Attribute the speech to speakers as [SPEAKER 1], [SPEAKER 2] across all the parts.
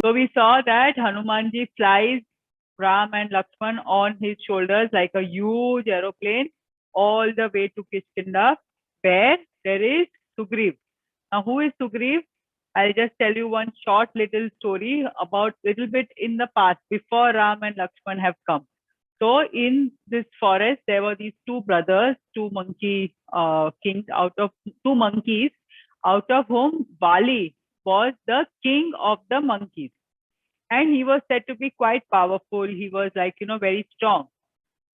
[SPEAKER 1] So we saw that Hanumanji flies Ram and Lakshman on his shoulders like a huge aeroplane all the way to Kishkinda, where there is Sugriv. Now, who is Sugriv? I'll just tell you one short little story about little bit in the past before Ram and Lakshman have come. So in this forest, there were these two brothers, two monkey kings out of two monkeys, out of whom Bali was the king of the monkeys. And he was said to be quite powerful. He was like, very strong.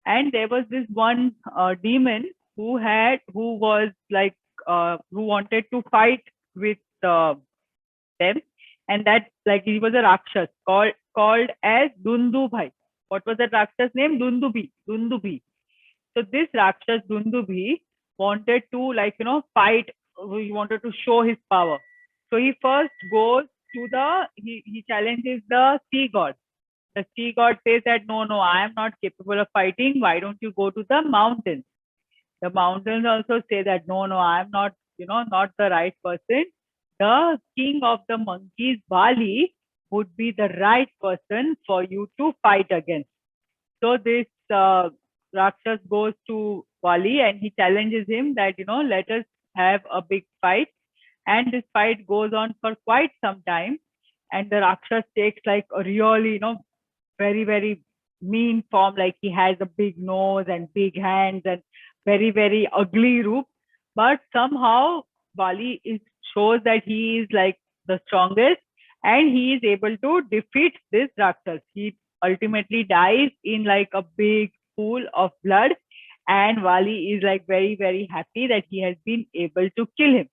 [SPEAKER 1] And there was this one demon who was like, who wanted to fight with them. And that, like, he was a Rakshas called as Dundubhai. What was that Rakshas name? Dundubi. So this Rakshas Dundubi wanted to, like, fight. He wanted to show his power. So he first goes to he challenges the sea god. The sea god says that no, I am not capable of fighting. Why don't you go to the mountains? The mountains also say that no, I am not, not the right person. The king of the monkeys, Bali, would be the right person for you to fight against. So this Rakshas goes to Bali and he challenges him that, let us have a big fight. And this fight goes on for quite some time. And the Rakshas takes like a really, very, very mean form, like he has a big nose and big hands and very, very ugly roop. But somehow Bali shows that he is like the strongest and he is able to defeat this Rakshas. He ultimately dies in like a big pool of blood. And Vali is like very, very happy that he has been able to kill him.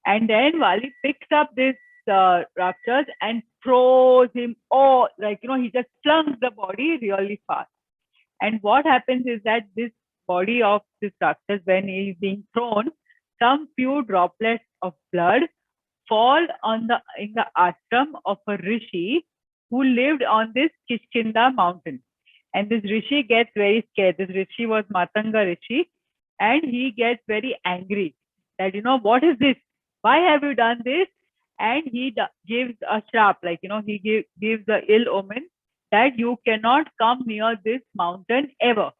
[SPEAKER 1] And then Vali picks up this Rakshas and throws him, like, he just slungs the body really fast. And what happens is that this body of this Rakshas, when he is being thrown, some few droplets of blood fall in the ashram of a rishi who lived on this Kishkinda mountain. And this rishi gets very scared. This rishi was Matanga rishi, and he gets very angry that, what is this? Why have you done this? And he gives a shrap, like, he gives the ill omen that you cannot come near this mountain ever.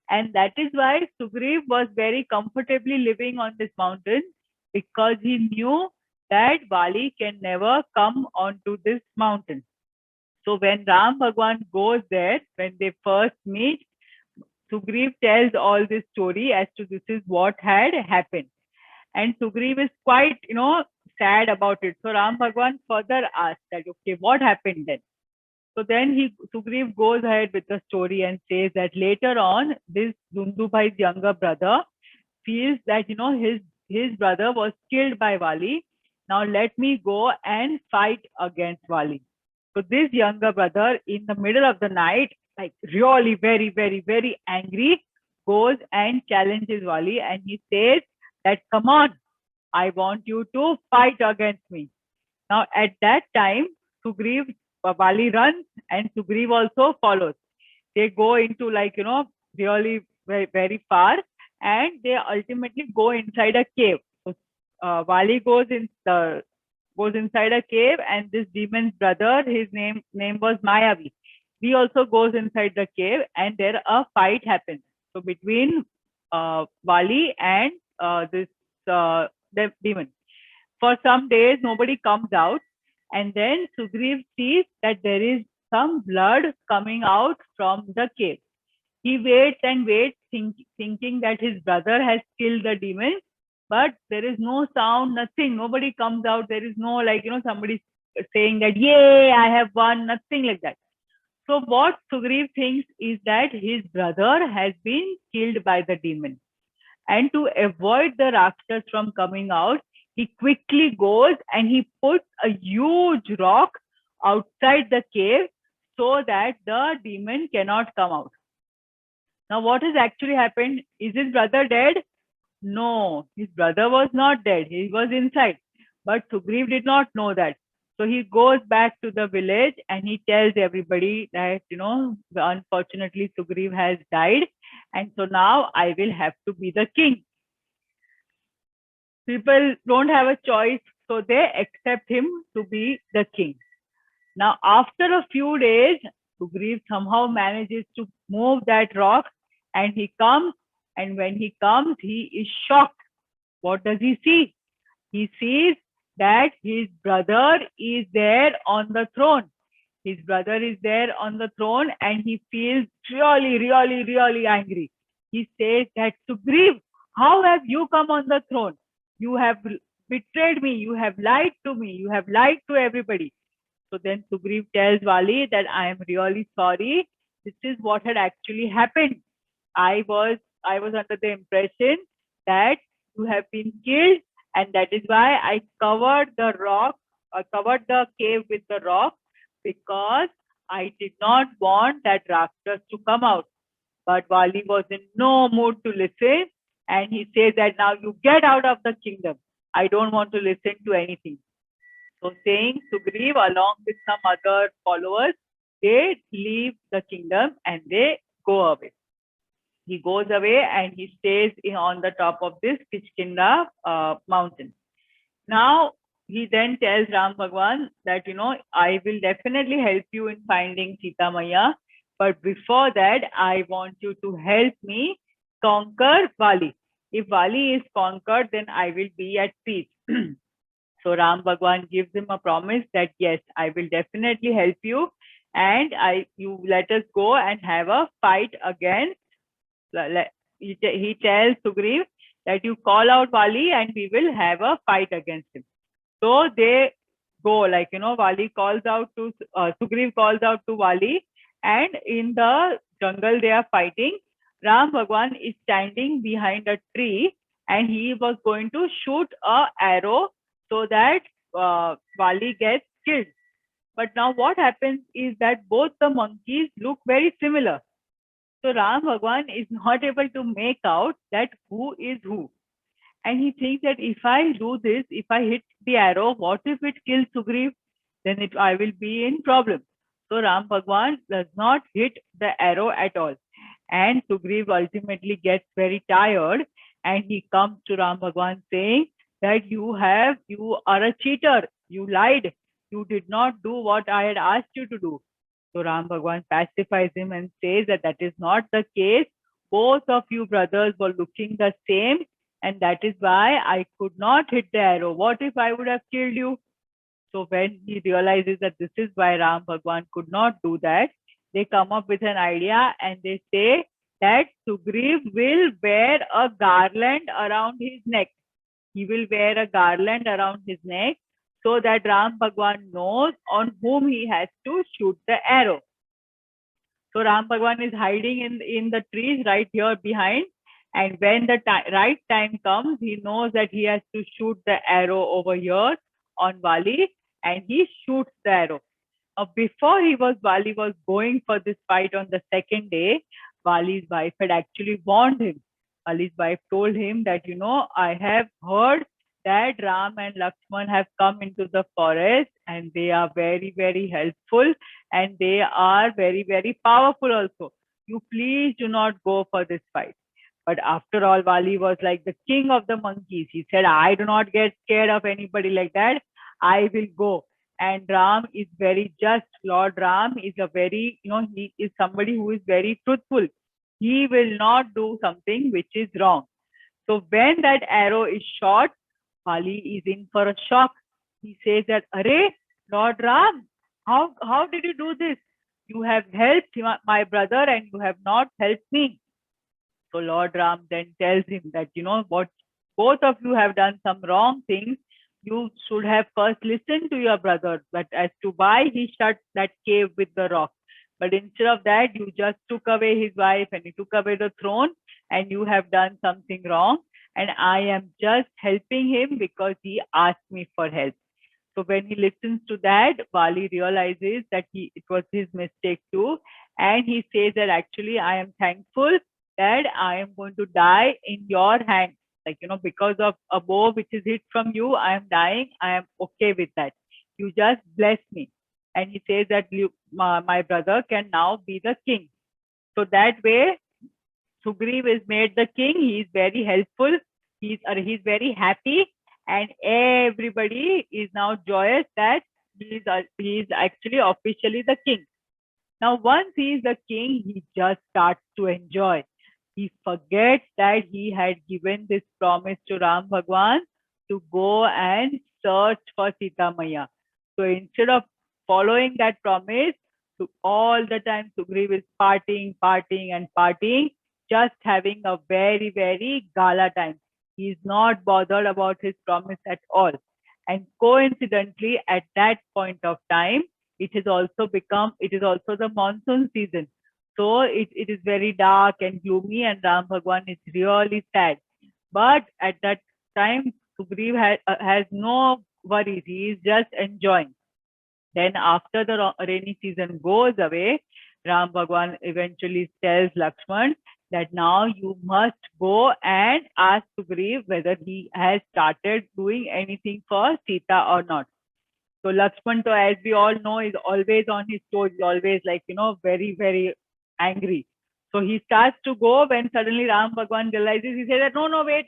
[SPEAKER 1] And that is why Sugriv was very comfortably living on this mountain, because he knew that Bali can never come onto this mountain. So when Ram Bhagwan goes there, when they first meet, Sugriv tells all this story as to this is what had happened. And Sugriv is quite, sad about it. So Ram Bhagwan further asks that, okay, what happened then? So then Sugriv goes ahead with the story and says that later on, this Dundubhai's younger brother feels that, his brother was killed by Vali. Now let me go and fight against Vali. So this younger brother, in the middle of the night, like really very, very, very angry, goes and challenges Vali, and he says that, come on, I want you to fight against me. Now at that time, Sugriv, Vali runs and Sugriv also follows. They go into like, really very, very far, and they ultimately go inside a cave. So Vali goes inside a cave, and this demon's brother, his name was Mayavi. He also goes inside the cave, and there a fight happens. So between Vali and this the demon. For some days, nobody comes out, and then Sugriv sees that there is some blood coming out from the cave. He waits and waits, thinking that his brother has killed the demon, but there is no sound, nothing. Nobody comes out. There is no, like, somebody saying that, yay, I have won, nothing like that. So what Sugriv thinks is that his brother has been killed by the demon. And to avoid the Rakshas from coming out, he quickly goes and he puts a huge rock outside the cave so that the demon cannot come out. Now, what has actually happened? Is his brother dead? No, his brother was not dead. He was inside. But Sugriv did not know that. So he goes back to the village and he tells everybody that, unfortunately Sugriv has died. And so now I will have to be the king. People don't have a choice, so they accept him to be the king. Now, after a few days, Sugriv somehow manages to move that rock, and he comes. And when he comes, he is shocked. What does he see? He sees that his brother is there on the throne. His brother is there on the throne, and he feels really, really, really angry. He says that, Sugriv, how have you come on the throne? You have betrayed me. You have lied to me. You have lied to everybody. So then Sugriv tells Vali that I am really sorry. This is what had actually happened. I was under the impression that you have been killed, and that is why I covered the rock, covered the cave with the rock, because I did not want that Rakshas to come out. But Vali was in no mood to listen, and he says that now you get out of the kingdom. I don't want to listen to anything. So saying, Sugriv along with some other followers, they leave the kingdom and they go away. He goes away and he stays on the top of this Kichkinda mountain. Now he then tells Ram Bhagwan that, I will definitely help you in finding Sita Maya, but before that, I want you to help me conquer Vali. If Vali is conquered, then I will be at peace. So Ram Bhagwan gives him a promise that yes, I will definitely help you, and you let us go and have a fight again. He tells Sugriv that you call out Vali and we will have a fight against him. So they go, Vali calls out to Sugriv calls out to Vali, and in the jungle they are fighting. Ram Bhagwan is standing behind a tree, and he was going to shoot a arrow so that Vali gets killed. But now what happens is that both the monkeys look very similar. So Ram Bhagwan is not able to make out that who is who. And he thinks that if I do this, if I hit the arrow, what if it kills Sugriv? Then I will be in problem. So Ram Bhagwan does not hit the arrow at all. And Sugriv ultimately gets very tired, and he comes to Ram Bhagwan saying that you are a cheater. You lied. You did not do what I had asked you to do. So Ram Bhagwan pacifies him and says that that is not the case. Both of you brothers were looking the same, and that is why I could not hit the arrow. What if I would have killed you? So when he realizes that this is why Ram Bhagwan could not do that, they come up with an idea and they say that Sugriv will wear a garland around his neck. He will wear a garland around his neck so that Ram Bhagwan knows on whom he has to shoot the arrow. So Ram Bhagwan is hiding in the trees right here behind. And when the right time comes, he knows that he has to shoot the arrow over here on Vali, and he shoots the arrow. Before Vali was going for this fight on the second day, Vali's wife had actually warned him. Vali's wife told him that, I have heard that Ram and Lakshman have come into the forest and they are very, very helpful and they are very, very powerful also. You please do not go for this fight. But after all, Vali was like the king of the monkeys. He said, I do not get scared of anybody like that. I will go. And Ram is very just. Lord Ram is he is somebody who is very truthful. He will not do something which is wrong. So when that arrow is shot, Vali is in for a shock. He says that, Arey, Lord Ram, how did you do this? You have helped my brother and you have not helped me. So Lord Ram then tells him that, what, both of you have done some wrong things. You should have first listened to your brother, but as to why he shut that cave with the rock. But instead of that, you just took away his wife and you took away the throne, and you have done something wrong. And I am just helping him because he asked me for help. So when he listens to that, Vali realizes that it was his mistake too. And he says that actually I am thankful that I am going to die in your hand. Because of a bow which is hit from you, I am dying. I am okay with that. You just bless me. And he says that my brother can now be the king. So that way, Sugriv is made the king. He is very helpful. He's very happy. And everybody is now joyous that he is actually officially the king. Now, once he is the king, he just starts to enjoy. He forgets that he had given this promise to Ram Bhagwan to go and search for Sita Maya. So instead of following that promise, so all the time Sugriv is partying and partying, just having a very, very gala time. He is not bothered about his promise at all. And coincidentally, at that point of time, it is also the monsoon season. So it is very dark and gloomy, and Ram Bhagwan is really sad. But at that time, Sugriv has no worries. He is just enjoying. Then after the rainy season goes away, Ram Bhagwan eventually tells Lakshman that now you must go and ask Sugriv whether he has started doing anything for Sita or not. So Lakshman, so as we all know, is always on his toes, always like, very, very angry. So he starts to go when suddenly Ram Bhagwan realizes, he says that, no, no, wait.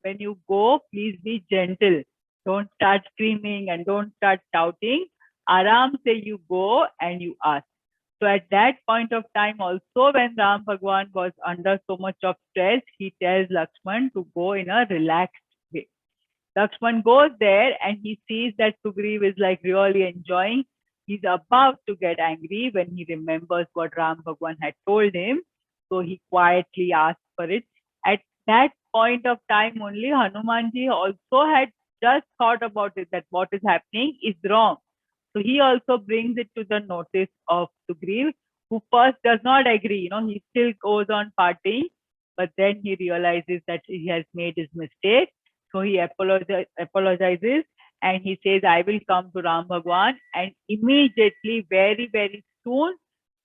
[SPEAKER 1] When you go, please be gentle. Don't start screaming and don't start shouting. Aram say you go and you ask. So at that point of time also, when Ram Bhagwan was under so much of stress, he tells Lakshman to go in a relaxed way. Lakshman goes there and he sees that Sugriv is like really enjoying. He's about to get angry when he remembers what Ram Bhagwan had told him. So he quietly asks for it. At that point of time only, Hanumanji also had just thought about it, that what is happening is wrong. So he also brings it to the notice of Sugriv, who first does not agree. He still goes on partying, but then he realizes that he has made his mistake. So he apologizes and he says, I will come to Ram Bhagwan, and immediately, very, very soon,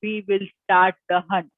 [SPEAKER 1] we will start the hunt.